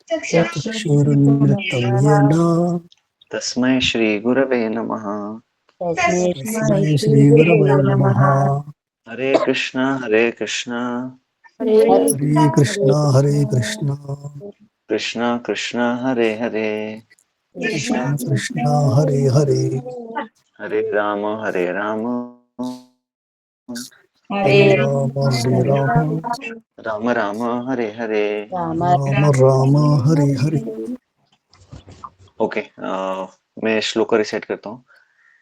चक्षुरुन्मिलितं येन तस्मै श्री गुरवे नमः। तस्मै श्रीगुरवे नमः। हरे कृष्णा हरे कृष्णा हरे कृष्णा कृष्णा कृष्णा हरे हरे कृष्ण कृष्ण हरे हरे हरे राम हरे राम राम राम हरे हरे। राम राम हरे हरे। ओके, मैं श्लोक रिसेट करता हूँ।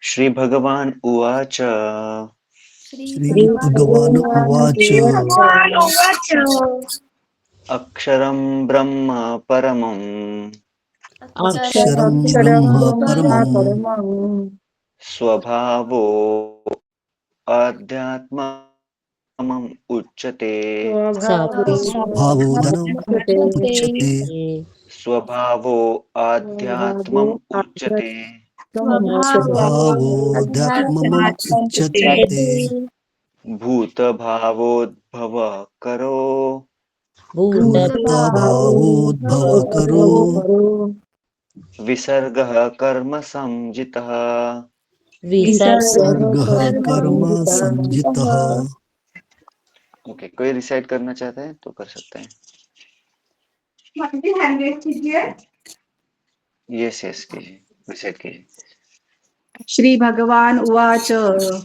श्री भगवान उवाच श्री भगवान उवाच अक्षरं ब्रह्म परमं अक्षरं ब्रह्म परमं स्वभावो अध्यात्मम् उच्यते। स्वभावोदनम् उच्यते। स्वभावो अध्यात्मम् उच्यते। स्वभावोऽध्यात्मम् उच्यते। भूतभावोद्भव करो भूतभावोद्भवकरो विसर्गः कर्म संजितः। विसर्गः कर्म संजितः। ओके, कोई रिसाइट करना चाहता है तो कर सकते हैं। यस यस कीजिए, रिसाइट कीजिए। श्री भगवान उवाच श्री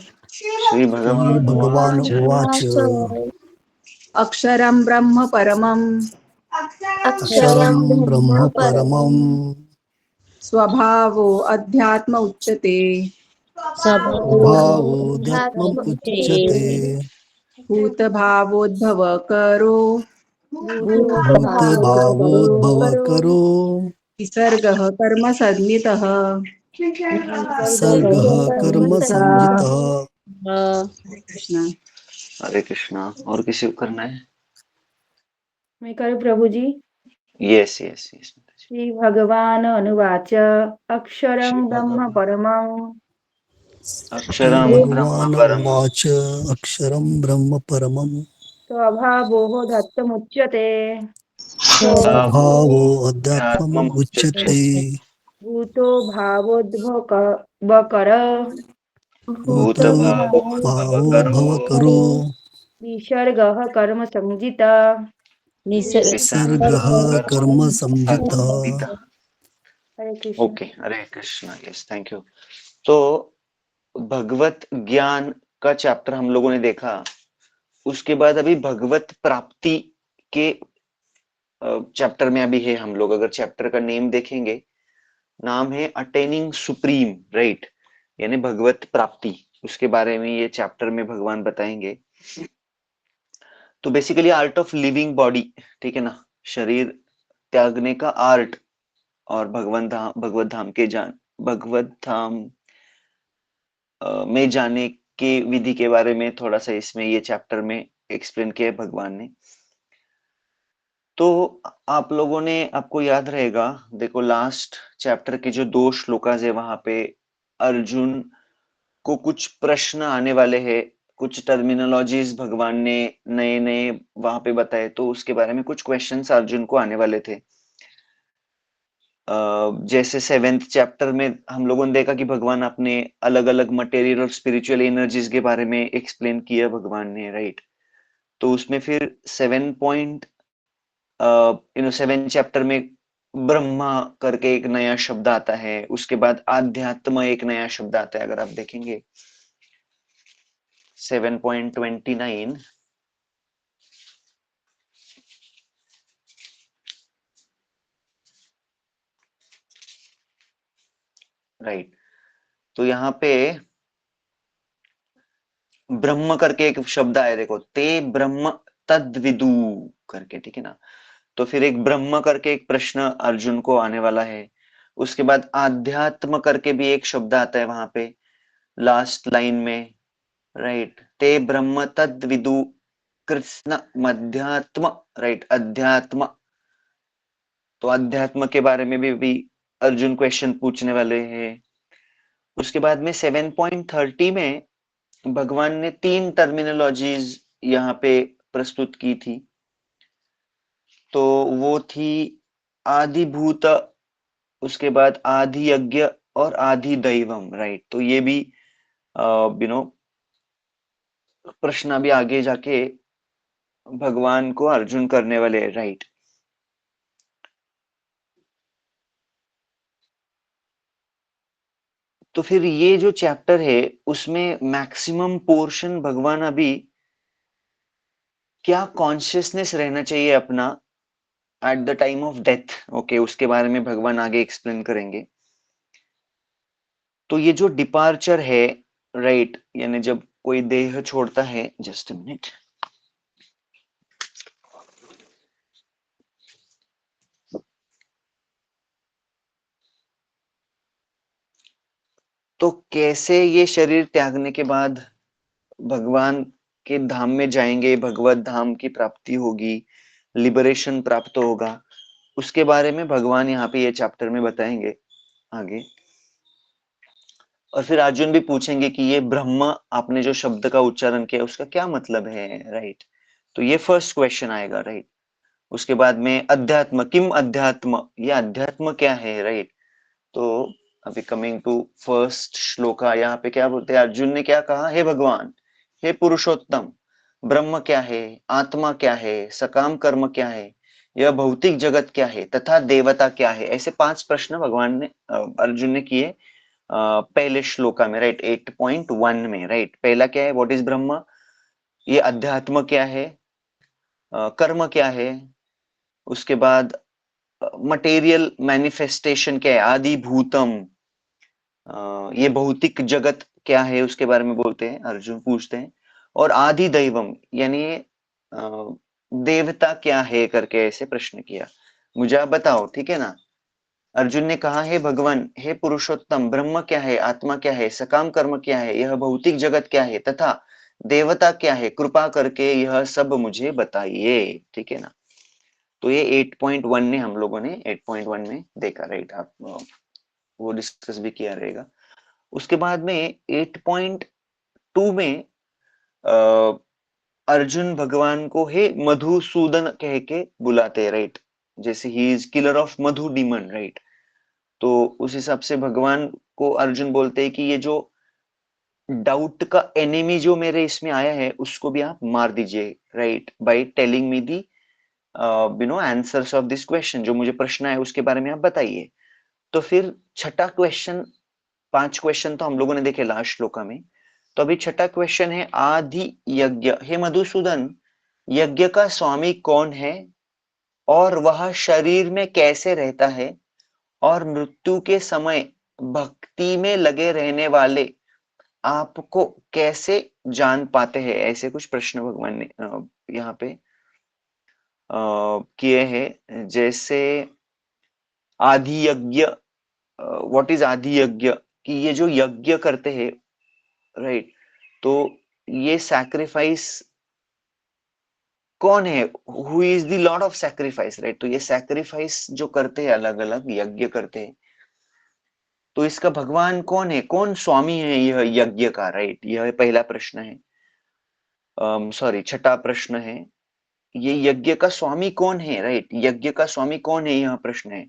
श्री भगवान भगवान उवाच उवाच अक्षरं ब्रह्म परमं अक्षरं ब्रह्म परमं स्वभावो अध्यात्म उच्यते। स्वभावोऽध्यात्मम् उच्यते। भूतभावोद्भव करो भूतभावोद्भवकरो विसर्गः कर्म संज्ञितः। विसर्गः कर्म संज्ञितः। कृष्ण। हरे कृष्णा। और किसी को करना है? मैं करूं Prabhu ji. Yes yes yes. Shri भगवान अनुवाच श्री अक्षरं ब्रह्म भगवान परमं अक्षरं ब्रह्म श्रीभगवान परमं उवाच अक्षरं ब्रह्म परमं स्वभावो दत्तमुच्यते। स्वभावो स्वभावो अध्यात्मम् अध्यात्मम् उच्यते। उच्यते। भूतो भावोद्भवकर भूतो भूतभावोद्भवकरो भावोद्भवकरो विसर्गः कर्म संज्ञिता। विसर्गः विसर्गः कर्म कर्म संज्ञितः। संज्ञितः। Hare Krishna. Okay, Hare Krishna. Yes, thank you. तो भगवत ज्ञान का चैप्टर हम लोगों ने देखा। उसके बाद अभी भगवत प्राप्ति के चैप्टर में अभी है हम लोग। अगर चैप्टर का नेम देखेंगे, नाम है अटेनिंग सुप्रीम, राइट, यानी भगवत प्राप्ति। उसके बारे में ये चैप्टर में भगवान बताएंगे। तो basically art of living body, ठीक है ना, शरीर त्यागने का आर्ट, और भगवत धाम में जाने के विधि के बारे में थोड़ा सा इसमें ये चैप्टर में एक्सप्लेन किया है भगवान ने। तो आप लोगों ने, आपको याद रहेगा, देखो लास्ट चैप्टर के जो 2 श्लोकाज है वहां पे अर्जुन को कुछ प्रश्न आने वाले हैं, कुछ टर्मिनोलॉजीज भगवान ने नए नए वहां पे बताए। तो उसके बारे में कुछ क्वेश्चंस अर्जुन को आने वाले थे। जैसे 7th चैप्टर में हम लोगों ने देखा कि भगवान अपने अलग अलग मटेरियल और स्पिरिचुअल एनर्जीज के बारे में एक्सप्लेन किया भगवान ने, राइट। तो उसमें फिर 7 चैप्टर में ब्रह्मा करके एक नया शब्द आता है। उसके बाद आध्यात्म एक नया शब्द आता है। अगर आप देखेंगे 7.29, राइट, तो यहाँ पे ब्रह्म करके एक शब्द आया, देखो, ते ब्रह्म तद विदु करके, ठीक है ना। तो फिर एक ब्रह्म करके एक प्रश्न अर्जुन को आने वाला है। उसके बाद आध्यात्म करके भी एक शब्द आता है वहां पे लास्ट लाइन में, राइट। ते ब्रह्म तद विदु कृष्ण मध्यात्म, राइट, अध्यात्म। तो अध्यात्म के बारे में भी अर्जुन क्वेश्चन पूछने वाले हैं। उसके बाद में 7.30 में भगवान ने 3 टर्मिनोलॉजीज यहाँ पे प्रस्तुत की थी। तो वो थी आदिभूत, उसके बाद आदि यज्ञ और आदि दैवम, राइट। तो ये भी प्रश्न अभी आगे जाके भगवान को अर्जुन करने वाले, राइट। तो फिर ये जो चैप्टर है उसमें मैक्सिमम पोर्शन भगवान अभी क्या कॉन्शियसनेस रहना चाहिए अपना eight the time of death, okay, उसके बारे में भगवान आगे एक्सप्लेन करेंगे। तो ये जो डिपार्चर है, राइट, यानी जब कोई देह छोड़ता है, जस्ट अ मिनट, तो कैसे ये शरीर त्यागने के बाद भगवान के धाम में जाएंगे, भगवत धाम की प्राप्ति होगी, लिबरेशन प्राप्त होगा, उसके बारे में भगवान यहाँ पे ये चैप्टर में बताएंगे आगे। और फिर अर्जुन भी पूछेंगे कि ये ब्रह्म, आपने जो शब्द का उच्चारण किया उसका क्या मतलब है, राइट। तो ये फर्स्ट क्वेश्चन आएगा, राइट। उसके बाद में अध्यात्म, किम अध्यात्म, ये अध्यात्म क्या है, राइट। तो अभी कमिंग टू फर्स्ट श्लोका, यहाँ पे क्या बोलते हैं, अर्जुन ने क्या कहा, हे भगवान, हे पुरुषोत्तम, ब्रह्म क्या है, आत्मा क्या है, सकाम कर्म क्या है, यह भौतिक जगत क्या है, तथा देवता क्या है। ऐसे 5 प्रश्न भगवान ने अर्जुन ने किए पहले श्लोका में, राइट, 8.1 में, राइट। पहला क्या है, व्हाट इज ब्रह्म, ये अध्यात्म क्या है, कर्म क्या है, उसके बाद मटेरियल मैनिफेस्टेशन क्या है, आदि भूतम, ये भौतिक जगत क्या है उसके बारे में बोलते हैं, अर्जुन पूछते हैं। और आदि दैवम यानी देवता क्या है करके ऐसे प्रश्न किया, मुझे आप बताओ, ठीक है ना। अर्जुन ने कहा, हे भगवान, हे पुरुषोत्तम, ब्रह्म क्या है, आत्मा क्या है, सकाम कर्म क्या है, यह भौतिक जगत क्या है, तथा देवता क्या है, कृपा करके यह सब मुझे बताइए, ठीक है ना। तो ये 8.1 ने हम लोगों ने 8.1 में देखा, राइट। आप वो डिस्कस भी किया रहेगा। उसके बाद में 8.2 में अर्जुन भगवान को हे मधुसूदन कह के बुलाते हैं, राइट। जैसे he is killer of Madhu demon, right. तो उस हिसाब से भगवान को अर्जुन बोलते हैं कि ये जो डाउट का एनिमी जो मेरे इसमें आया है उसको भी आप मार दीजिए, right, by telling me the answers of this question, जो मुझे प्रश्न है उसके बारे में आप बताइए। तो फिर छठा क्वेश्चन, 5 क्वेश्चन तो हम लोगों ने देखे लास्ट श्लोका में। तो अभी छठा क्वेश्चन है, आदि यज्ञ, हे मधुसूदन, यज्ञ का स्वामी कौन है और वह शरीर में कैसे रहता है और मृत्यु के समय भक्ति में लगे रहने वाले आपको कैसे जान पाते हैं। ऐसे कुछ प्रश्न भगवान ने यहाँ पे किए हैं। जैसे आदि यज्ञ, व्हाट इज आदि यज्ञ, कि ये जो यज्ञ करते हैं, राइट, तो ये सैक्रिफाइस कौन है, who is the Lord of sacrifice, right. तो ये सैक्रिफाइस जो करते हैं, अलग अलग यज्ञ करते हैं, तो इसका भगवान कौन है, कौन स्वामी है यह यज्ञ का, राइट। यह पहला प्रश्न है, सॉरी छठा प्रश्न है, ये यज्ञ का स्वामी कौन है, राइट। यज्ञ का स्वामी कौन है, यह प्रश्न है।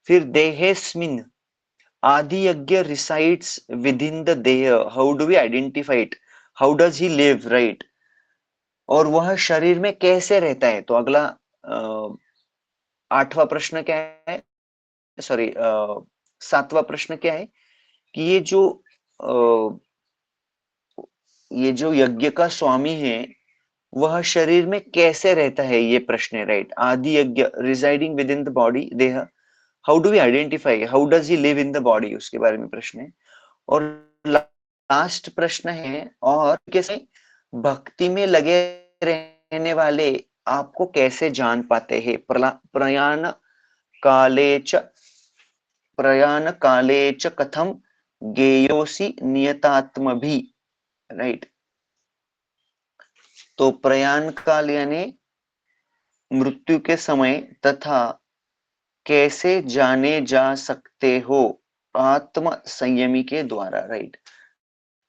फिर देहेस्मिन आदि यज्ञ resides within the deh, how do we identify it, how does he live, right. और वह शरीर में कैसे रहता है। तो अगला 8वां प्रश्न क्या है, सॉरी 7वां प्रश्न क्या है, कि ये जो यज्ञ का स्वामी है वह शरीर में कैसे रहता है, ये प्रश्न है, राइट। आदि यज्ञ residing within the body देह, how do we identify, how does he live in the body, उसके बारे में प्रश्न है। और लास्ट प्रश्न है, और कैसे भक्ति में लगे रहने वाले आपको कैसे जान पाते हैं, प्रयाण काले च कथम गेयोसी नियतात्म भी, राइट। तो प्रयाण काल यानी मृत्यु के समय, तथा कैसे जाने जा सकते हो, आत्म संयमी के द्वारा, राइट।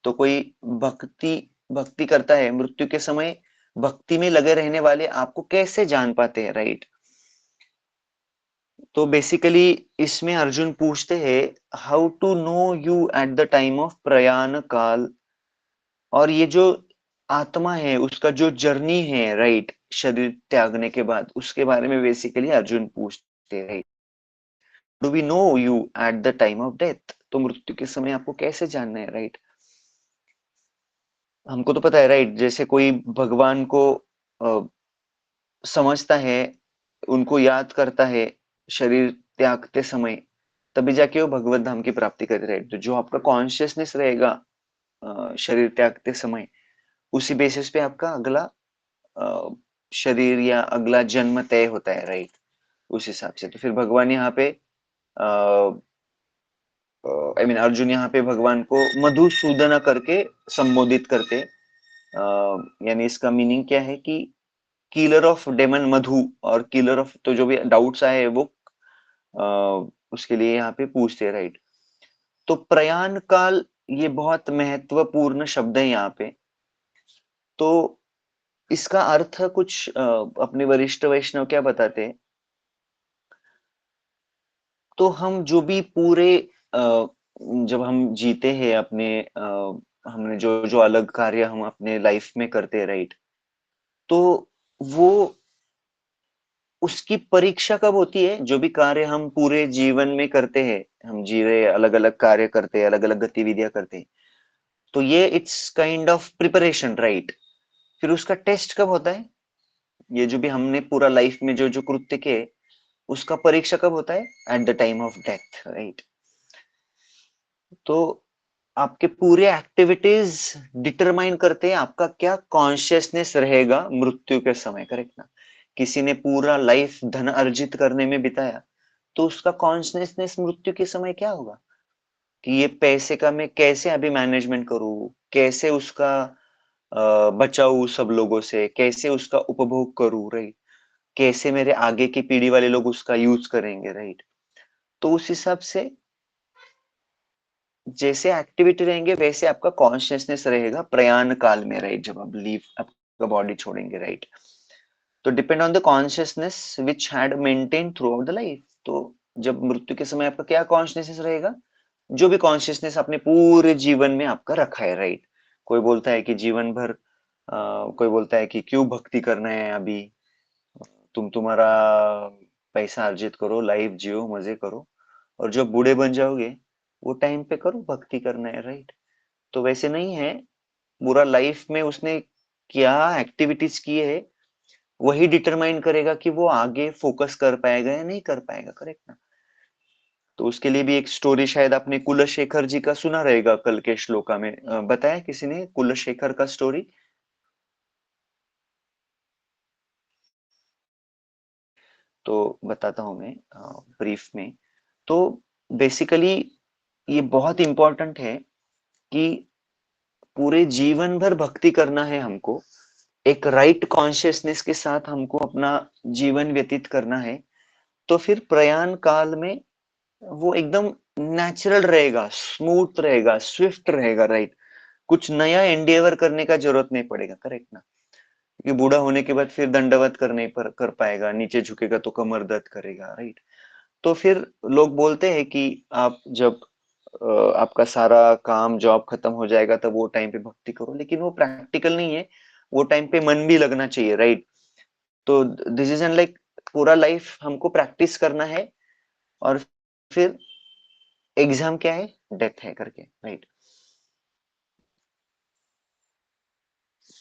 तो कोई भक्ति भक्ति करता है, मृत्यु के समय भक्ति में लगे रहने वाले आपको कैसे जान पाते हैं, राइट। तो बेसिकली इसमें अर्जुन पूछते हैं how to know you at the time of prayan kaal, और ये जो आत्मा है उसका जो जर्नी है राइट, शरीर त्यागने के बाद, उसके बारे में बेसिकली अर्जुन पूछते हैं right. Do we know you at the time of death, तो मृत्यु के समय आपको कैसे जानना है राइट। हमको तो पता है राइट, जैसे कोई भगवान को समझता है, उनको याद करता है शरीर त्यागते समय, तभी जाके वो भगवत धाम की प्राप्ति करे राइट। तो जो आपका कॉन्शियसनेस रहेगा शरीर त्यागते समय, उसी बेसिस पे आपका अगला अ, शरीर या अगला जन्म तय होता है राइट, उस हिसाब से। तो फिर भगवान यहाँ पे आई मीन अर्जुन यहाँ पे भगवान को मधुसूदन करके संबोधित करते, यानी इसका मीनिंग क्या है कि किलर ऑफ डेमन मधु, और किलर ऑफ, तो जो भी डाउट्स आए वो उसके लिए यहाँ पे पूछते हैं राइट। तो प्रयाण काल ये बहुत महत्वपूर्ण शब्द है यहाँ पे। तो इसका अर्थ कुछ अपने वरिष्ठ वैष्णव क्या बताते हैं, तो हम जो भी पूरे जब हम जीते हैं अपने हमने जो जो अलग कार्य हम अपने लाइफ में करते हैं राइट, तो वो उसकी परीक्षा कब होती है, जो भी कार्य हम पूरे जीवन में करते हैं, हम जी रहे अलग अलग कार्य करते हैं, अलग अलग गतिविधियां करते हैं, तो ये it's kind of preparation right. फिर उसका टेस्ट कब होता है, ये जो भी हमने पूरा लाइफ में जो जो कृत्य किए, उसका परीक्षा कब होता है, eight the time of death right. तो आपके पूरे एक्टिविटीज डिटरमाइन करते हैं आपका क्या कॉन्शियसनेस रहेगा मृत्यु के समय, करेक्ट ना। किसी ने पूरा लाइफ धन अर्जित करने में बिताया, तो उसका कॉन्शियसनेस मृत्यु के समय क्या होगा, कि ये पैसे का मैं कैसे अभी मैनेजमेंट करूं, कैसे उसका बचाऊं सब लोगों से, कैसे उसका उपभोग करूं राइट, कैसे मेरे आगे की पीढ़ी वाले लोग उसका यूज करेंगे राइट। तो उस हिसाब से जैसे एक्टिविटी रहेंगे वैसे आपका कॉन्शियसनेस रहेगा प्रयाण काल में राइट, जब आप लीव आपका बॉडी छोड़ेंगे राइट। तो depend on the consciousness which had maintain through out the life. तो जब मृत्यु के समय आपका क्या कॉन्शियसनेस रहेगा, जो भी कॉन्शियसनेस आपने पूरे जीवन में आपका रखा है राइट। कोई बोलता है कि जीवन भर कोई बोलता है कि क्यों भक्ति करना है अभी, तुम तुम्हारा पैसा अर्जित करो, लाइफ जियो, मजे करो, और जब बूढ़े बन जाओगे वो टाइम पे करो भक्ति करना है राइट। तो वैसे नहीं है, पूरा लाइफ में उसने क्या एक्टिविटीज की है वही डिटरमाइन करेगा कि वो आगे फोकस कर पाएगा या नहीं कर पाएगा, करेक्ट ना। तो उसके लिए भी एक स्टोरी शायद आपने कुलशेखर जी का सुना रहेगा, कल के श्लोका में बताया किसी ने कुलशेखर का स्टोरी। तो बताता हूं मैं ब्रीफ में। तो बेसिकली ये बहुत इंपॉर्टेंट है कि पूरे जीवन भर भक्ति करना है हमको, एक राइट कॉन्शियसनेस के साथ हमको अपना जीवन व्यतीत करना है। तो फिर प्रयाण काल में वो एकदम नेचुरल रहेगा, स्मूथ रहेगा, स्विफ्ट रहेगा राइट। कुछ नया एंडेवर करने का जरूरत नहीं पड़ेगा, करेक्ट ना। क्योंकि बूढ़ा होने के बाद फिर दंडवत करने पर कर पाएगा, नीचे झुकेगा तो कमर दर्द करेगा राइट। तो फिर लोग बोलते हैं कि आप जब आपका सारा काम जॉब खत्म हो जाएगा तब वो टाइम पे भक्ति करो, लेकिन वो प्रैक्टिकल नहीं है। वो टाइम पे मन भी लगना चाहिए राइट। तो दिस इज एन लाइक पूरा लाइफ हमको प्रैक्टिस करना है, और फिर एग्जाम क्या है, डेथ है करके राइट।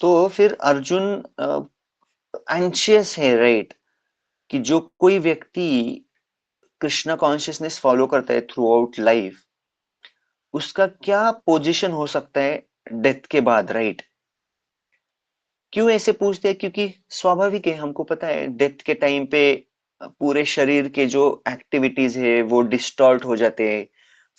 तो फिर अर्जुन एंशियस है राइट, कि जो कोई व्यक्ति कृष्णा कॉन्शियसनेस फॉलो करता है थ्रू आउट लाइफ, उसका क्या पोजीशन हो सकता है डेथ के बाद राइट। क्यों ऐसे पूछते हैं, क्योंकि स्वाभाविक है, हमको पता है डेथ के टाइम पे पूरे शरीर के जो एक्टिविटीज है वो डिस्टॉर्ट हो जाते हैं,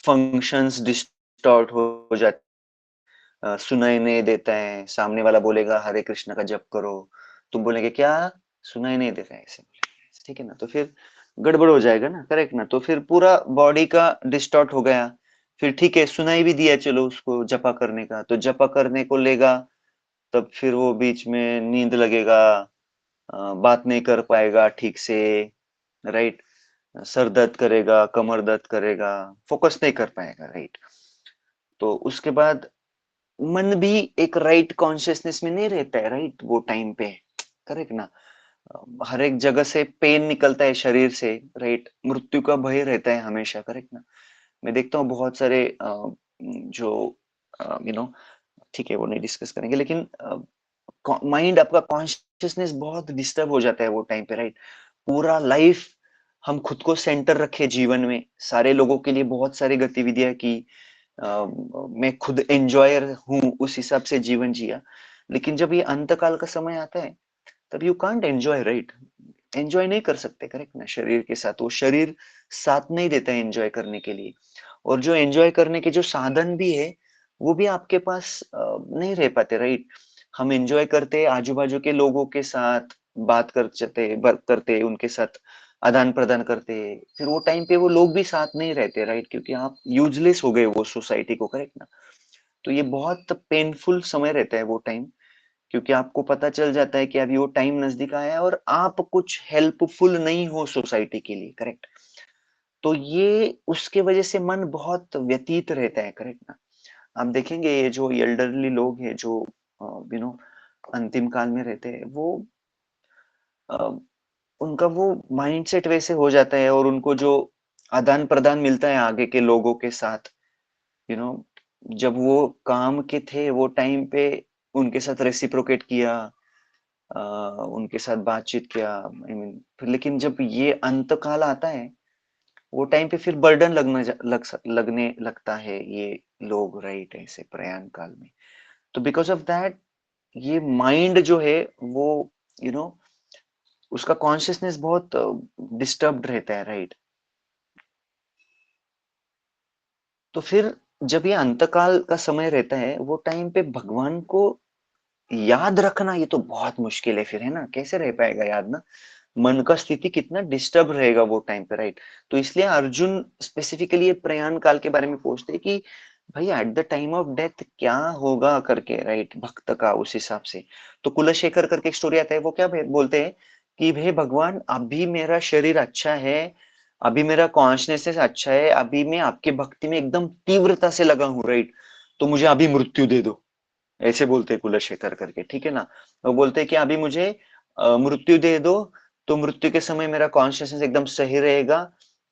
फंक्शंस डिस्टॉर्ट हो जाते, सुनाई नहीं देता है, सामने वाला बोलेगा हरे कृष्ण का जप करो, तुम बोलेंगे क्या, सुनाई नहीं देता है ऐसे बोलेंगे, ठीक है ना। तो फिर गड़बड़ हो जाएगा ना, करेक्ट ना। तो फिर पूरा बॉडी का डिस्टॉर्ट हो गया। फिर ठीक है, सुनाई भी दिया चलो उसको जपा करने का, तो जपा करने को लेगा, तब फिर वो बीच में नींद लगेगा, बात नहीं कर पाएगा ठीक से राइट। सर दर्द करेगा, कमर दर्द करेगा, फोकस नहीं कर पाएगा, राइट। तो उसके बाद मन भी एक राइट कॉन्शियसनेस में नहीं रहता है, राइट, वो टाइम पे, करेक्ट ना। हर एक जगह से पेन निकलता है शरीर से, राइट, मृत्यु का भय रहता है हमेशा, करेक्ट ना। मैं देखता हूँ बहुत सारे जो ठीक है वो नहीं डिस्कस करेंगे, लेकिन माइंड आपका कॉन्शियसनेस बहुत डिस्टर्ब हो जाता है वो टाइम पे, राइट। पूरा लाइफ हम खुद को सेंटर रखे जीवन में, सारे लोगों के लिए बहुत सारी गतिविधियां की, मैं खुद एंजॉयर हूँ, उस हिसाब से जीवन जिया। लेकिन जब ये अंतकाल का समय आता है तब you can't enjoy, right. Enjoy नहीं कर सकते, करेक्ट ना। शरीर के साथ वो शरीर साथ नहीं देता है एंजॉय करने के लिए। और जो एंजॉय करने के जो साधन भी है वो भी आपके पास नहीं रह पाते, राइट। हम एंजॉय करते आजू बाजू के लोगों के साथ, बात करते उनके साथ आदान प्रदान करते, फिर वो टाइम पे वो लोग भी साथ नहीं रहते, राइट, क्योंकि आप यूजलेस हो गए वो सोसाइटी को, करेक्ट ना। तो ये बहुत पेनफुल समय रहता है वो टाइम, क्योंकि आपको पता चल जाता है कि अभी वो टाइम नजदीक आया है और आप कुछ हेल्पफुल नहीं हो सोसाइटी के लिए, करेक्ट। तो ये उसके वजह से मन बहुत व्यतीत रहता है, करेक्ट ना। आप देखेंगे ये जो एल्डरली लोग हैं जो यू नो अंतिम काल में रहते हैं, वो अ, उनका वो माइंडसेट वैसे हो जाता है, और उनको जो आदान प्रदान मिलता है आगे के लोगों के साथ, यू नो जब वो काम के थे वो टाइम पे उनके साथ रेसिप्रोकेट किया, उनके साथ बातचीत किया, आई मीन फिर, लेकिन जब ये अंत काल आता है वो टाइम पे फिर बर्डन लगने लगता है ये लोग, राइट, ऐसे प्रयाण काल में। तो बिकॉज ऑफ दैट ये माइंड जो है वो यू नो उसका कॉन्शियसनेस बहुत डिस्टर्ब्ड रहता है, राइट। तो फिर जब ये अंतकाल का समय रहता है वो टाइम पे भगवान को याद रखना ये तो बहुत मुश्किल है फिर, है ना, कैसे रह पाएगा याद ना। मन का स्थिति कितना डिस्टर्ब रहेगा वो टाइम पे, राइट। तो इसलिए अर्जुन स्पेसिफिकली ये प्रयाण काल के बारे में पूछते हैं कि भाई eight the time of death क्या होगा करके, राइट, भक्त का उस हिसाब से। तो कुलशेखर करके एक स्टोरी आता है, वो क्या बोलते हैं कि भाई भगवान अभी मेरा शरीर अच्छा है, अभी मेरा कॉन्शियसनेस अच्छा है, अभी मैं आपके भक्ति में एकदम तीव्रता से लगा हूँ, राइट, तो मुझे अभी मृत्यु दे दो, ऐसे बोलते हैं कुलशेखर करके, ठीक है ना। वो बोलते हैं कि अभी मुझे मृत्यु दे दो, तो मृत्यु के समय मेरा कॉन्शियसनेस एकदम सही रहेगा,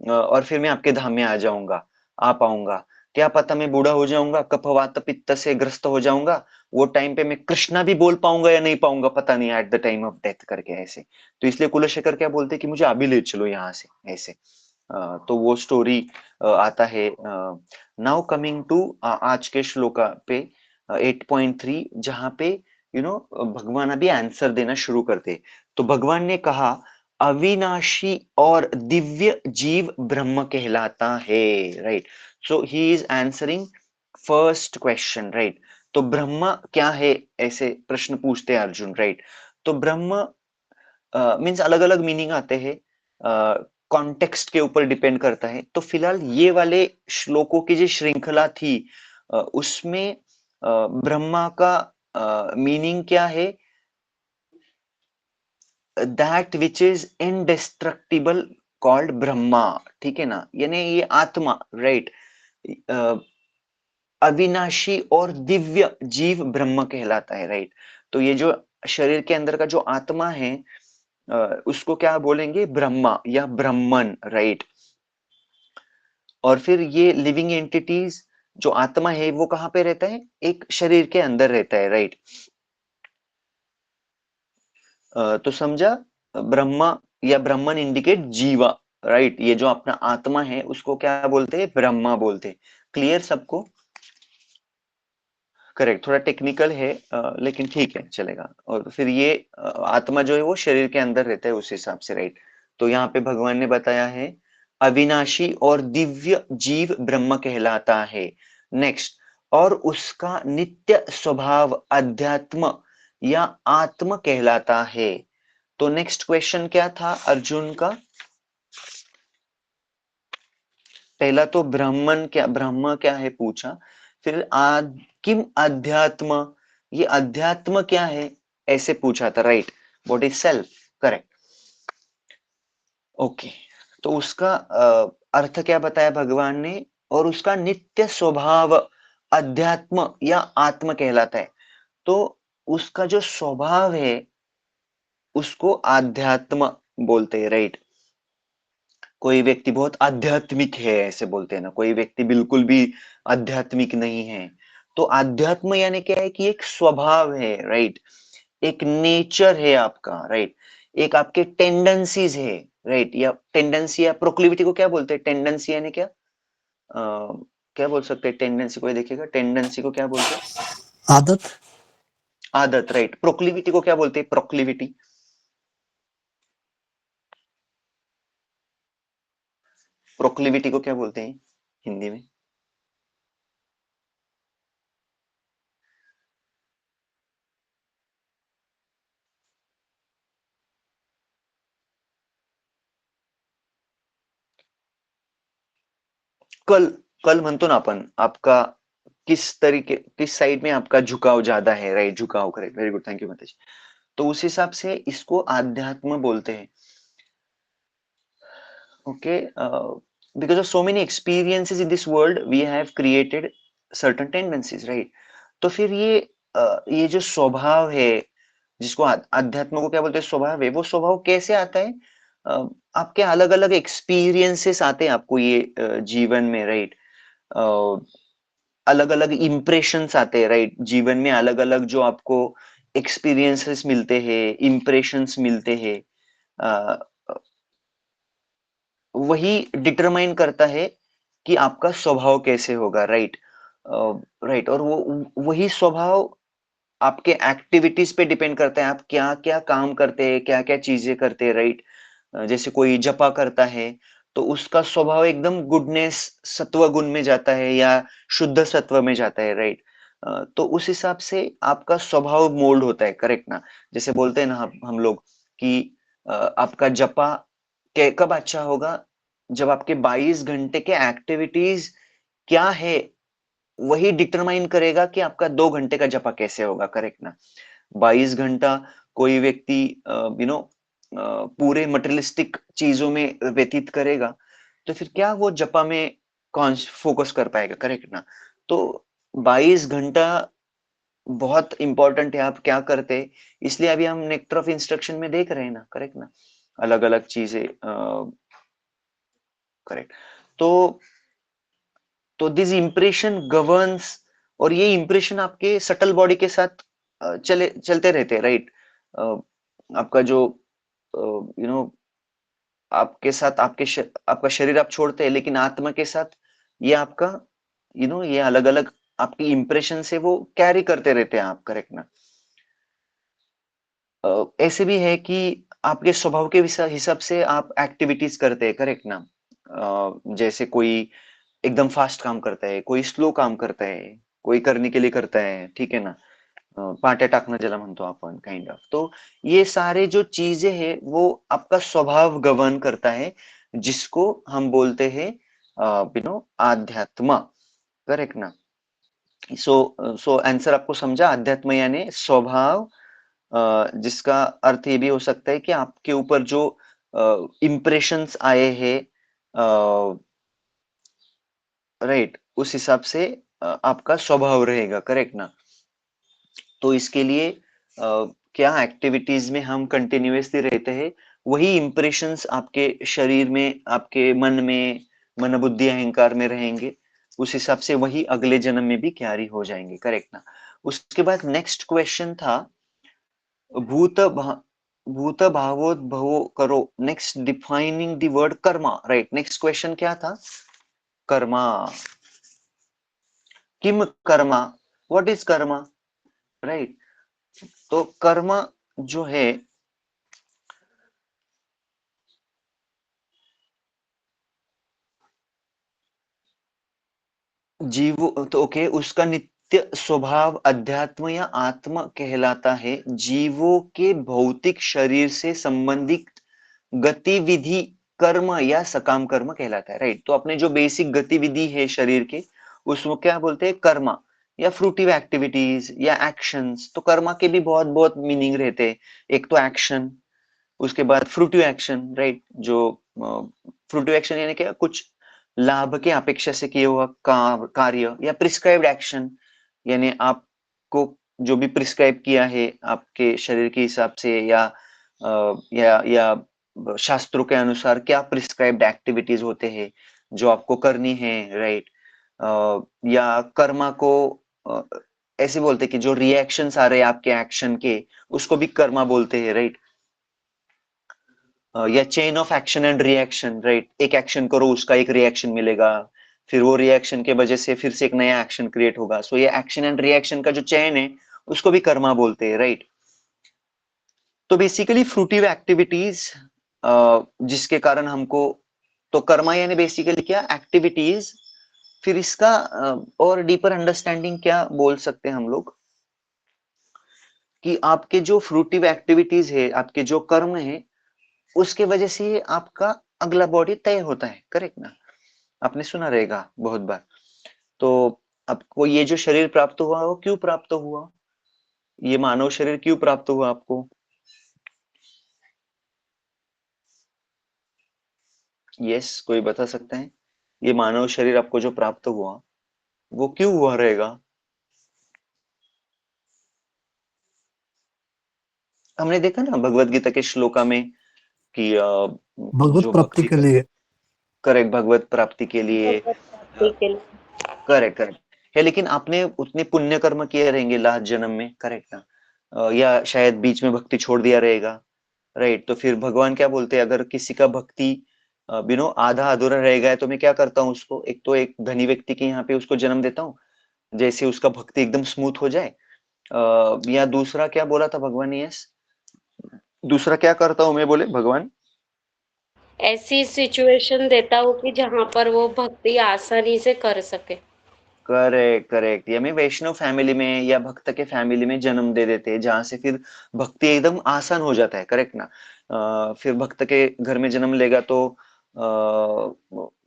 और फिर मैं आपके धाम में आ जाऊंगा, आ पाऊंगा। क्या पता मैं बूढ़ा हो जाऊंगा, कफवात पित्त से ग्रस्त हो जाऊंगा, वो टाइम पे मैं कृष्णा भी बोल पाऊंगा या नहीं पाऊंगा पता नहीं, eight the time of death करके, ऐसे। तो इसलिए कुलशेखर क्या बोलते हैं कि मुझे अभी ले चलो यहाँ से, ऐसे। तो वो स्टोरी आता है। नाउ कमिंग टू आज के श्लोका पे 8.3, जहां पे भगवान अभी आंसर देना शुरू करते। तो भगवान ने कहा अविनाशी और दिव्य जीव ब्रह्म कहलाता है, right. So he is answering first question, right. तो ब्रह्म क्या है, ऐसे प्रश्न पूछते हैं अर्जुन, राइट। तो ब्रह्म मीन्स अलग अलग मीनिंग आते हैं, कॉन्टेक्स्ट के ऊपर डिपेंड करता है। तो फिलहाल ये वाले श्लोकों की जो श्रृंखला थी उसमें ब्रह्मा का मीनिंग क्या है, that which is indestructible called Brahma, ठीक है ना, यानी ये आत्मा, राइट, अविनाशी और दिव्य जीव ब्रह्म कहलाता है, राइट। तो ये जो शरीर के अंदर का जो आत्मा है उसको क्या बोलेंगे, ब्रह्मा या ब्रह्मन, राइट। और फिर ये लिविंग एंटिटीज जो आत्मा है वो कहाँ पे रहता है, एक शरीर के अंदर रहता है, राइट। तो समझा, ब्रह्मा या ब्रह्मन इंडिकेट जीवा, राइट। ये जो अपना आत्मा है उसको क्या बोलते हैं, ब्रह्मा बोलते हैं। क्लियर सबको, करेक्ट, थोड़ा टेक्निकल है लेकिन ठीक है चलेगा। और फिर ये आत्मा जो है वो शरीर के अंदर रहता है उस हिसाब से, राइट। तो यहाँ पे भगवान ने बताया है अविनाशी और दिव्य जीव ब्रह्म कहलाता है। नेक्स्ट, और उसका नित्य स्वभाव अध्यात्म या आत्म कहलाता है। तो नेक्स्ट क्वेश्चन क्या था अर्जुन का, पहला तो ब्रह्म क्या है पूछा, फिर किम अध्यात्म, ये अध्यात्म क्या है ऐसे पूछा था, right. What is self, correct, okay. तो उसका अर्थ क्या बताया भगवान ने, और उसका नित्य स्वभाव अध्यात्म या आत्म कहलाता है। तो उसका जो स्वभाव है उसको आध्यात्म बोलते हैं, राइट। कोई व्यक्ति बहुत आध्यात्मिक है ऐसे बोलते हैं ना, कोई व्यक्ति बिल्कुल भी आध्यात्मिक नहीं है। तो आध्यात्म यानी क्या है कि एक स्वभाव है, राइट, एक नेचर है आपका, राइट, एक आपके टेंडेंसीज है, राइट, या टेंडेंसी या प्रोक्लिविटी को क्या बोलते हैं, टेंडेंसी यानी क्या, क्या बोल सकते हैं टेंडेंसी को, ये देखिएगा टेंडेंसी को क्या बोलते हैं, आदत। आदत, राइट। प्रोक्लिविटी को क्या बोलते हैं, प्रोक्लिविटी, प्रोक्लिविटी को क्या बोलते हैं हिंदी में? कल कल म्हणतो ना आपण, आपका किस तरीके, किस साइड में आपका झुकाव ज्यादा है, राइट, झुकाव, correct, very good, thank you माताजी। तो उस हिसाब से इसको आध्यात्म बोलते हैं। Okay, because of so many experiences in this world we have created certain tendencies, right. तो फिर ये जो स्वभाव है, जिसको अध्यात्म को क्या बोलते हैं, स्वभाव है, वो स्वभाव कैसे आता है? आपके अलग अलग एक्सपीरियंसेस आते हैं आपको ये जीवन में, राइट। अलग अलग इम्प्रेशंस आते हैं, राइट, जीवन में अलग अलग जो आपको एक्सपीरियंसेस मिलते हैं, इम्प्रेशंस मिलते हैं, अ, वही डिटरमाइन करता है कि आपका स्वभाव कैसे होगा, राइट। राइट, और वो वही स्वभाव आपके एक्टिविटीज पे डिपेंड करता है, आप क्या क्या काम करते हैं, क्या क्या चीजें करते हैं, राइट। जैसे कोई जपा करता है तो उसका स्वभाव एकदम गुडनेस, सत्व गुण में जाता है या शुद्ध सत्व में जाता है, राइट। तो उस हिसाब से आपका स्वभाव मोल्ड होता है, करेक्ट ना। जैसे बोलते हैं ना हम लोग कि आपका जपा कब अच्छा होगा, जब आपके 22 घंटे के एक्टिविटीज क्या है वही डिटरमाइन करेगा कि आपका 2 घंटे का जपा कैसे होगा, करेक्ट ना। 22 घंटा कोई व्यक्ति पूरे मटेरियलिस्टिक चीजों में व्यतीत करेगा, तो फिर क्या वो जपा में कौन फोकस कर पाएगा, करेक्ट ना। तो 22 घंटा बहुत इंपॉर्टेंट है, आप क्या करते हैं, इसलिए अभी हम नेक्टर ऑफ इंस्ट्रक्शन में देख रहे हैं ना, करेक्ट ना, अलग अलग चीजें, करेक्ट। तो दिस इम्प्रेशन गवर्न्स, और ये इम्प्रेशन आपके सटल बॉडी के साथ चलते रहते हैं, राइट। आपका जो आपके साथ आपका शरीर आप छोड़ते हैं, लेकिन आत्मा के साथ ये आपका ये अलग अलग आपकी इम्प्रेशन से वो कैरी करते रहते हैं आप, करेक्ट ना। ऐसे भी है कि आपके स्वभाव के हिसाब से आप एक्टिविटीज करते हैं, करेक्ट ना। जैसे कोई एकदम फास्ट काम करता है, कोई स्लो काम करता है, कोई करने के लिए करता है, ठीक है ना। पाट्या टाकणं ज्याला म्हणतो आपण, काइंड ऑफ। तो ये सारे जो चीजें हैं वो आपका स्वभाव गवर्न करता है, जिसको हम बोलते हैं आध्यात्म, करेक्ट ना। सो आंसर आपको समझा, अध्यात्म यानी स्वभाव, जिसका अर्थ ये भी हो सकता है कि आपके ऊपर जो इम्प्रेशंस आए हैं, राइट, उस हिसाब से आपका स्वभाव रहेगा, करेक्ट ना। तो इसके लिए क्या एक्टिविटीज में हम कंटिन्यूअसली रहते हैं, वही इम्प्रेशंस आपके शरीर में, आपके मन में, मन बुद्धि अहंकार में रहेंगे, उस हिसाब से वही अगले जन्म में भी कैरी हो जाएंगे, करेक्ट ना। उसके बाद नेक्स्ट क्वेश्चन था भूत भूत भावोद्भवो करो, next defining the word karma, right. Next question क्या था, कर्मा, किम karma, what is karma, right. तो कर्म जो है, जीव, तो ओके, उसका नित्य स्वभाव अध्यात्म या आत्म कहलाता है, जीवों के भौतिक शरीर से संबंधित गतिविधि कर्म या सकाम कर्म कहलाता है, राइट। तो अपने जो बेसिक गतिविधि है शरीर के, उसको क्या बोलते हैं, कर्मा, या फ्रूटिव एक्टिविटीज या एक्शंस। तो कर्मा के भी बहुत बहुत मीनिंग रहते हैं। एक तो एक्शन, उसके बाद फ्रूटिव एक्शन, राइट, जो फ्रूटिव एक्शन यानी क्या, कुछ लाभ के अपेक्षा से किए हुआ कार्य, या प्रिस्क्राइब्ड एक्शन यानी आपको जो भी प्रिस्क्राइब किया है आपके शरीर के हिसाब से, या शास्त्रों के अनुसार क्या प्रिस्क्राइब्ड एक्टिविटीज होते हैं जो आपको करनी है, राइट। या कर्मा को ऐसे बोलते हैं कि जो रिएक्शंस आ रहे हैं आपके एक्शन के, उसको भी कर्मा बोलते हैं, राइट। या chain of action and reaction, right, एक एक्शन करो उसका एक रिएक्शन मिलेगा, फिर वो रिएक्शन के वजह से फिर से एक नया एक्शन क्रिएट होगा। सो ये एक्शन एंड रिएक्शन का जो चेन है उसको भी कर्मा बोलते हैं, राइट। तो बेसिकली फ्रूटिव एक्टिविटीज जिसके कारण हमको, तो कर्मा यानी बेसिकली क्या, एक्टिविटीज। फिर इसका और डीपर अंडरस्टैंडिंग क्या बोल सकते हैं हम लोग, कि आपके जो फ्रूटिव एक्टिविटीज है, आपके जो कर्म है, उसके वजह से आपका अगला बॉडी तय होता है, करेक्ट ना। आपने सुना रहेगा बहुत बार। तो आपको ये जो शरीर प्राप्त हुआ वो क्यों प्राप्त हुआ, ये मानव शरीर क्यों प्राप्त हुआ आपको? यस, कोई बता सकते हैं? ये मानव शरीर आपको जो प्राप्त हुआ वो क्यों हुआ रहेगा? हमने देखा ना भगवत गीता के श्लोका में कि भगवत जो प्राप्ति भक्ति के लिए। करेक्ट, भगवत प्राप्ति के लिए, भगवत प्राप्ति के लिए। करेक्ट करेक्ट है, लेकिन आपने उतने पुण्य कर्म किए रहेंगे लास्ट जन्म में, करेक्ट ना। या शायद बीच में भक्ति छोड़ दिया रहेगा, राइट। तो फिर भगवान क्या बोलते हैं, अगर किसी का भक्ति बिनो आधा अधूरा रह गया है तो मैं क्या करता हूँ उसको, एक तो एक धनी व्यक्ति के यहाँ पे उसको जन्म देता हूँ जैसे उसका भक्ति एकदम स्मूथ हो जाए। या दूसरा क्या बोला था भगवान ने, यस, दूसरा क्या करता हूँ मैं, बोले भगवान? ऐसी सिचुएशन देता हूँ कि जहाँ पर वो भक्ति आसानी से कर सके। करेक्ट करेक्ट, या मैं वैष्णव फैमिली में या भक्त के फैमिली में जन्म दे देते हैं जहां से फिर भक्ति एकदम आसान हो जाता है, करेक्ट ना। फिर भक्त के घर में जन्म लेगा तो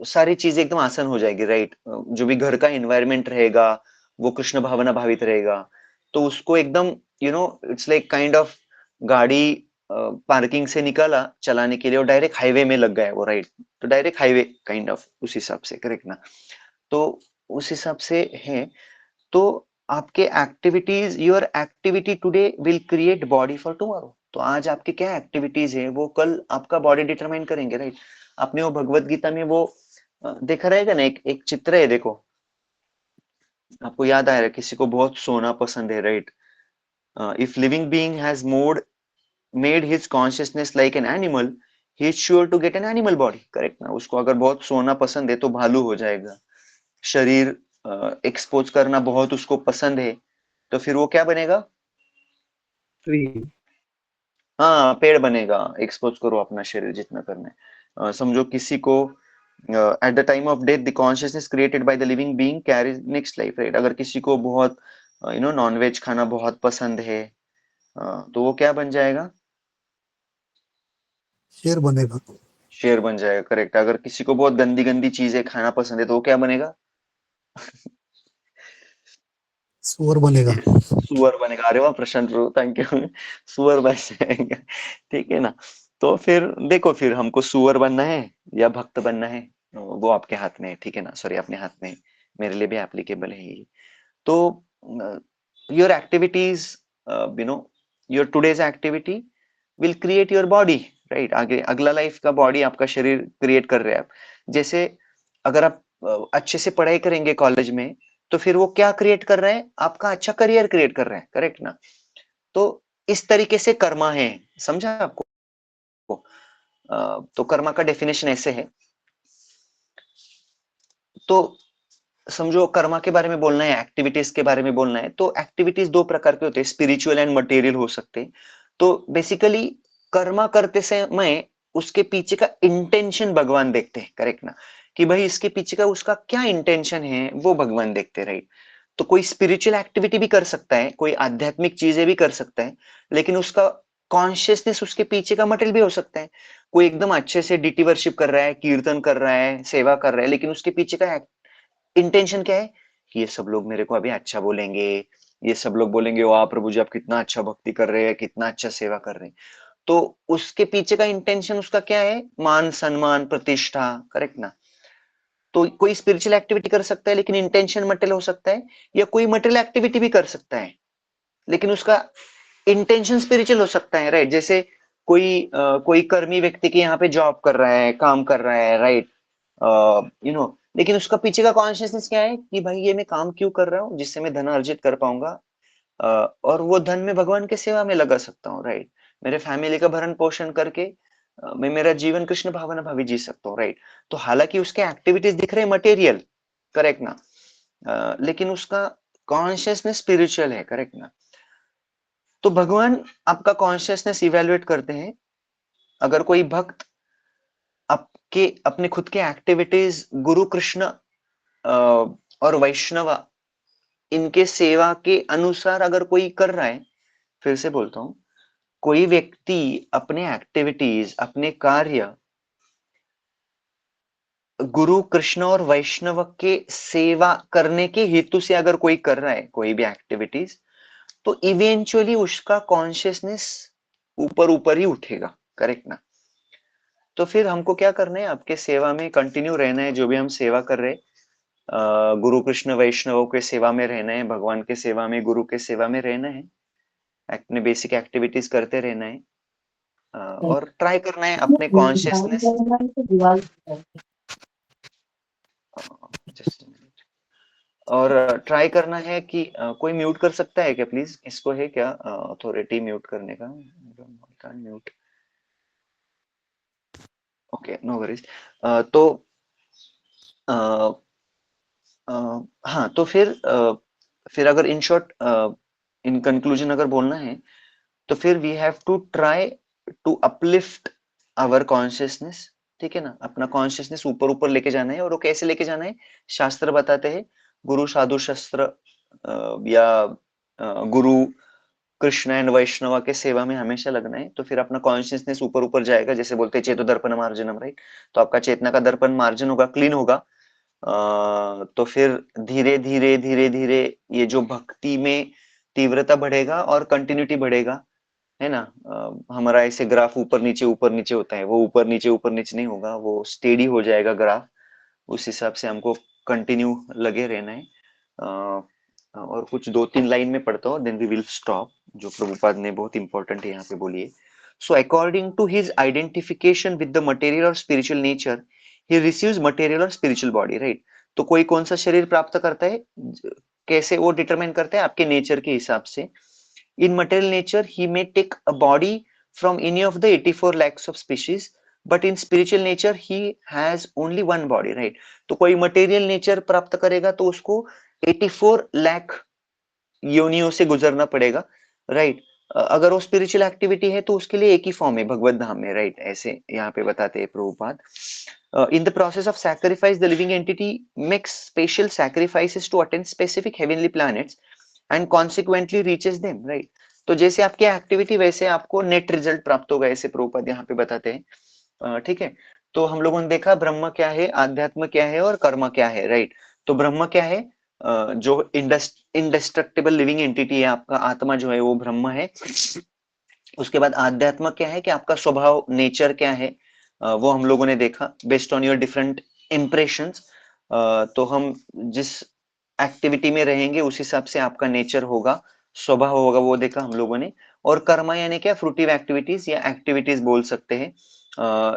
सारी चीजें एकदम आसान हो जाएगी, राइट। जो भी घर का एनवायरनमेंट रहेगा वो कृष्ण भावना भावित रहेगा, तो उसको एकदम इट्स लाइक काइंड ऑफ गाड़ी पार्किंग से निकाला चलाने के लिए और डायरेक्ट हाईवे में लग गया है वो, राइट। तो डायरेक्ट हाईवे काइंड ऑफ उस हिसाब से, करेक्ट ना। तो उस हिसाब से है। तो आपके activities, your activity today will create body for tomorrow. तो आज आपकी क्या एक्टिविटीज है वो कल आपका बॉडी डिटरमाइन करेंगे, राइट। आपने वो भगवत गीता में वो देखा रहेगा ना, एक चित्र है, देखो आपको याद आएगा, किसी को बहुत सोना पसंद है, right. If living being has made his consciousness like an animal, he is sure to get an animal body, correct ना। उसको अगर बहुत सोना पसंद है तो भालू हो जाएगा। शरीर एक्सपोज करना बहुत उसको पसंद है तो फिर वो क्या बनेगा? ट्री। हाँ, पेड़ बनेगा। एक्सपोज करो अपना शरीर जितना करना है। समझो किसी को eight the time of death the consciousness created by the living being carries next life, right. अगर किसी को बहुत नॉन वेज खाना बहुत पसंद है तो वो क्या बन जाएगा? शेर बनेगा। शेर बन जाएगा, करेक्ट। अगर किसी को बहुत गंदी गंदी चीजें खाना पसंद है तो वो क्या बनेगा? सुअर बनेगा। सुअर बनेगा। अरे वाह प्रशांत ब्रो, थैंक यू। सुअर बन जाएगा, ठीक है ना। तो फिर देखो, फिर हमको सुअर बनना है या भक्त बनना है, वो आपके हाथ में है, ठीक है ना, सॉरी अपने हाथ में है। मेरे लिए भी एप्लीकेबल है ये। तो your activities, you know your today's activity will create your body, right. आगे अगला लाइफ का बॉडी आपका शरीर क्रिएट कर रहे हैं आप। जैसे अगर आप अच्छे से पढ़ाई करेंगे कॉलेज में तो फिर वो क्या क्रिएट कर रहे हैं? आपका अच्छा करियर क्रिएट कर रहे हैं, करेक्ट ना। तो इस तरीके से कर्मा है, समझा आपको? तो कर्मा का डेफिनेशन ऐसे है। तो समझो कर्मा के बारे में बोलना है, एक्टिविटीज के बारे में बोलना है, तो एक्टिविटीज दो प्रकार के होते हैं, स्पिरिचुअल एंड मटेरियल हो सकते हैं। तो बेसिकली कर्मा करते समय उसके पीछे का इंटेंशन भगवान देखते हैं, करेक्ट ना, कि भाई इसके पीछे का उसका क्या इंटेंशन है वो भगवान देखते हैं, राइट। तो कोई स्पिरिचुअल एक्टिविटी भी कर सकता है, कोई आध्यात्मिक चीजें भी कर सकता है, लेकिन उसका कॉन्शियसनेस उसके पीछे का मटेरियल भी हो सकता है। कोई एकदम अच्छे से डीटी वर्शिप कर रहा है, कीर्तन कर रहा है, सेवा कर रहा है, लेकिन उसके पीछे का इंटेंशन क्या है कि ये सब लोग मेरे को अभी अच्छा बोलेंगे, ये सब लोग बोलेंगे वाह प्रभु जी आप कितना अच्छा भक्ति कर रहे हैं, कितना अच्छा सेवा कर रहे हैं। तो उसके पीछे का इंटेंशन उसका क्या है? मान सम्मान प्रतिष्ठा, करेक्ट ना? तो कोई स्पिरिचुअल एक्टिविटी कर सकता है लेकिन इंटेंशन मटेरियल हो सकता है, या कोई मटेरियल एक्टिविटी भी कर सकता है लेकिन उसका इंटेंशन स्पिरिचुअल हो सकता है, राइट? जैसे कोई कर्मी व्यक्ति के यहाँ पे जॉब कर रहा है, काम कर रहा है, राइट? लेकिन उसका पीछे का कॉन्शियसनेस क्या है कि भाई ये मैं काम क्यों कर रहा हूँ, जिससे मैं धन अर्जित कर पाऊंगा, और वो धन में भगवान की सेवा में लगा सकता हूँ, राइट? मेरे फैमिली का भरण पोषण करके मैं मेरा जीवन कृष्ण भावना भावी जी सकता हूँ, राइट? तो हालांकि उसके एक्टिविटीज दिख रहे हैं मटेरियल, करेक्ट ना? लेकिन उसका कॉन्शियसनेस स्पिरिचुअल है, करेक्ट ना? तो भगवान आपका कॉन्शियसनेस इवेल्युएट करते हैं। अगर कोई भक्त आपके अपने खुद के एक्टिविटीज गुरु कृष्ण और वैष्णव इनके सेवा के अनुसार अगर कोई कर रहा है, फिर से बोलता हूं, कोई व्यक्ति अपने एक्टिविटीज अपने कार्य गुरु कृष्ण और वैष्णव के सेवा करने के हेतु से अगर कोई कर रहा है कोई भी एक्टिविटीज, तो इवेंचुअली उसका कॉन्शियसनेस ऊपर ऊपर ही उठेगा, करेक्ट ना? तो फिर हमको क्या करना है? आपके सेवा में कंटिन्यू रहना है, जो भी हम सेवा कर रहे हैं, गुरु कृष्ण वैष्णवों के सेवा में रहना है, भगवान के सेवा में, गुरु के सेवा में रहना है, अपने बेसिक एक्टिविटीज करते रहना है, और ट्राई करना है अपने कॉन्शियसनेस। जस्ट और ट्राई करना है कि कोई म्यूट कर सकता है क्या प्लीज? इसको है क्या अथॉरिटी म्यूट करने का? Mute, okay, no worries. तो हाँ, तो फिर अगर इन शॉर्ट इन कंक्लूजन अगर बोलना है, तो फिर we have to try to uplift our consciousness, ठीक है ना? अपना कॉन्शियसनेस ऊपर ऊपर लेके जाना है, और वो कैसे लेके जाना है? शास्त्र बताते हैं, गुरु साधु शस्त्र या गुरु कृष्ण एंड वैष्णव के सेवा में हमेशा लगना है। तो फिर अपना कॉन्शियसनेस ऊपर ऊपर जाएगा, जैसे बोलते हैं चेतो दर्पण मार्जनम, राइट? तो आपका चेतना का दर्पण मार्जन होगा, क्लीन होगा। तो फिर धीरे धीरे धीरे धीरे ये जो भक्ति में तीव्रता बढ़ेगा और कंटिन्यूटी बढ़ेगा, है ना? हमारा ऐसे ग्राफ ऊपर नीचे होता है, वो ऊपर नीचे नहीं होगा, वो स्टेडी हो जाएगा ग्राफ। उस हिसाब से हमको कंटिन्यू लगे रहना है। और कुछ 2-3 लाइन में पढ़ता हूँ, देन वी विल स्टॉप, जो प्रभुपाद ने बहुत इंपॉर्टेंट है यहाँ पे बोली है। So according to his identification with the material और spiritual nature, he receives material और स्पिरिचुअल बॉडी, राइट? तो कोई कौन सा शरीर प्राप्त करता है, कैसे वो डिटरमाइन करता है? आपके नेचर के हिसाब से। In material nature, he may take a body from any of the 84 lakhs of species, but in spiritual nature, he has only one body, right? तो कोई material nature प्राप्त करेगा तो उसको 84 लाख योनियों से गुजरना पड़ेगा, राइट? अगर वो स्पिरिचुअल एक्टिविटी है तो उसके लिए एक ही फॉर्म है भगवत धाम में, राइट? ऐसे यहाँ पे बताते हैं Prabhupada. In the process of sacrifice, the living entity makes special sacrifices to attain specific heavenly planets and consequently reaches them, right? तो जैसे आपकी एक्टिविटी वैसे आपको नेट रिजल्ट प्राप्त होगा, ऐसे प्रभुपाद यहाँ पे बताते हैं, ठीक है? तो हम लोगों ने देखा ब्रह्म क्या है, आध्यात्म क्या है और कर्म क्या है, राइट? तो ब्रह्म क्या है? जो इंडेस्ट्रक्टिबल लिविंग एंटिटी है, आपका आत्मा जो है वो ब्रह्म है। उसके बाद आध्यात्म क्या है कि आपका स्वभाव, नेचर क्या है, वो हम लोगों ने देखा based on your different impressions. तो हम जिस एक्टिविटी में रहेंगे उस हिसाब से आपका नेचर होगा, स्वभाव होगा, वो देखा हम लोगों ने। और कर्म यानी क्या? फ्रूटिव एक्टिविटीज या एक्टिविटीज बोल सकते हैं,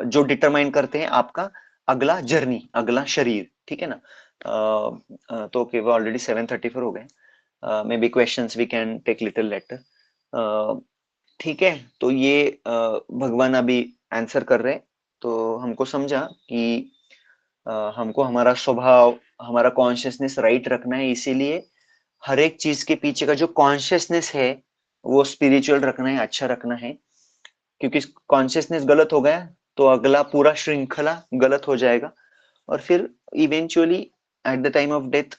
जो डिटरमाइन करते हैं आपका अगला जर्नी, अगला शरीर, ठीक है ना? तो ओके, वो ऑलरेडी 7:34 हो गए। Maybe questions we can take little later, ठीक है? तो ये भगवान अभी आंसर कर रहे हैं। तो हमको समझा कि हमको हमारा स्वभाव, हमारा कॉन्शियसनेस राइट रखना है, इसीलिए हर एक चीज के पीछे का जो कॉन्शियसनेस है वो स्पिरिचुअल रखना है, अच्छा रखना है। क्योंकि कॉन्शियसनेस गलत हो गया तो अगला पूरा श्रृंखला गलत हो जाएगा, और फिर eventually at the time of death,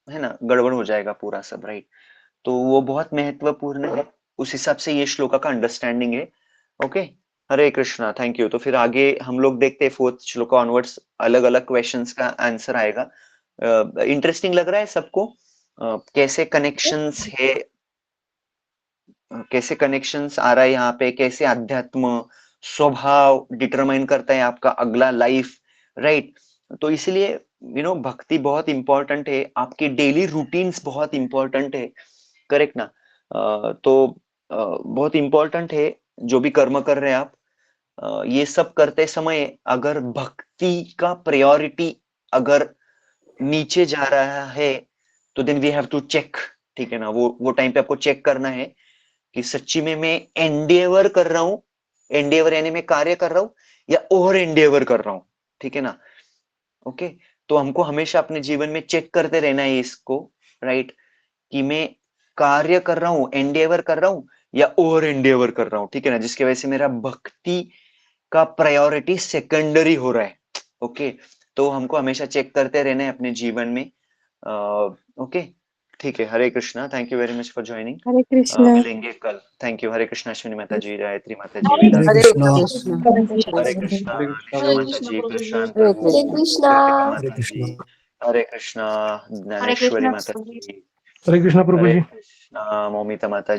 है ना, गड़बड़ हो जाएगा पूरा सब, राइट? तो वो बहुत महत्वपूर्ण है, उस हिसाब से ये श्लोका का अंडरस्टैंडिंग है। Okay, Hare Krishna, thank you. तो फिर आगे हम लोग देखते हैं 4th श्लोका ऑनवर्ड्स, अलग अलग क्वेश्चंस का आंसर आएगा। इंटरेस्टिंग लग रहा है सबको? कैसे कनेक्शंस है कैसे कनेक्शंस आ रहा है यहाँ पे, कैसे अध्यात्म स्वभाव डिटरमाइन करता है आपका अगला लाइफ, राइट। तो इसलिए भक्ति बहुत इंपॉर्टेंट है, आपकी डेली रूटीन्स बहुत इंपॉर्टेंट है, करेक्ट ना। तो बहुत इंपॉर्टेंट है जो भी कर्म कर रहे हैं आप, ये सब करते समय अगर भक्ति का प्रायोरिटी अगर नीचे जा रहा है तो then we have to check, ठीक है ना। वो टाइम पे आपको चेक करना है कि सच्ची में मैं एंडेवर कर रहा हूँ, एंडेवर यानी मैं कार्य कर रहा हूँ या ओवर एंडेवर कर रहा हूँ, ठीक है ना। ओके, तो हमको हमेशा अपने जीवन में चेक करते रहना है इसको, राइट, कि मैं कार्य कर रहा हूँ, एंडेवर कर रहा हूँ या ओवर एंडेवर कर रहा हूँ, ठीक है ना, जिसकी वजह से मेरा भक्ति का प्रायोरिटी सेकेंडरी हो रहा है। ओके, तो हमको हमेशा चेक करते रहना है अपने जीवन में। ओके, ठीक है। Hare Krishna, thank you very much for joining. Hare Krishna. मिलेंगे कल। Thank you. हरे कृष्णा अश्विनी माता जी, गायत्री माता जी, हरे लीला कृष्णा। कृष्णा। हरे कृष्णा, निशा माता जी, प्रशांत हरे प्रभु, कृष्णा। कृतिका हरे माता कृष्णा। जी, हरे कृष्णा, ज्ञानेश्वरी माता जी, हरे कृष्णा प्रभु हरे जी। कृष्णा, मौमिता माता